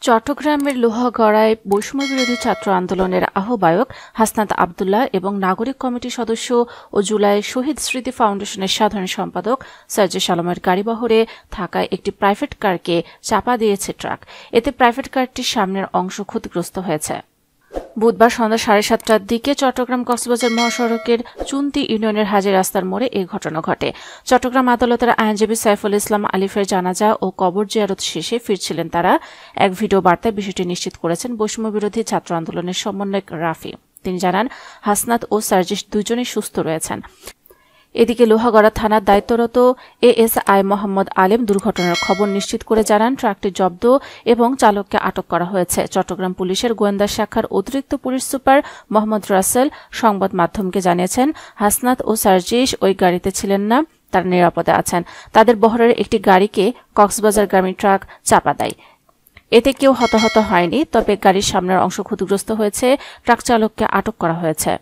চট্টগ্রামের লোহাগড়ায় বৈষম্যবিরোধী ছাত্র আন্দোলনের আহ্বায়ক হাসনাত আব্দুল্লাহ এবং নাগরিক কমিটির সদস্য ও জুলাই শহীদ স্মৃতি ফাউন্ডেশনের সাধারণ সম্পাদক সার্জিস আলমের গাড়িবহরে থাকা একটি প্রাইভেট কারকে চাপা দিয়েছে ট্রাক। এতে প্রাইভেট কারটির সামনের অংশ ক্ষতিগ্রস্ত হয়েছে। বুধবার সন্ধ্যা 7:30টার দিকে চট্টগ্রাম কক্সবাজার মহাসড়কের চুন্তি ইউনিয়নের হাজী রাস্তার মোড়ে এই ঘটনা ঘটে। চট্টগ্রাম আদালতের আইনজীবী সাইফুল ইসলাম আলিফের জানাজা ও কবর জিয়ারত শেষে ফিরছিলেন তারা। এক ভিডিও বার্তায় বিষয়টি নিশ্চিত করেছেন বৈষম্যবিরোধী ছাত্র আন্দোলনের সমন্বয়ক রাফি। তিনি জানান, হাসনাত ও সার্জিস দুজনেই সুস্থ রয়েছেন। এদিকে লোহাগড়া থানার দায়িত্বরত এএসআই মোহাম্মদ আলেম দুর্ঘটনার খবর নিশ্চিত করে জানান, ট্রাকটি জব্দ এবং চালককে আটক করা হয়েছে। চট্টগ্রাম পুলিশের গোয়েন্দা শাখার অতিরিক্ত পুলিশ সুপার মোহাম্মদ রাসেল সংবাদ মাধ্যমকে জানিয়েছেন, হাসনাত ও সার্জিস ওই গাড়িতে ছিলেন না, তারা নিরাপদে আছেন। তাদের বহরের একটি গাড়িকে কক্সবাজারগামী ট্রাক চাপা দেয়। এতে কেউ হতাহত হয়নি, তবে গাড়ির সামনের অংশ ক্ষতিগ্রস্ত হয়েছে। ট্রাক চালককে আটক করা হয়েছে।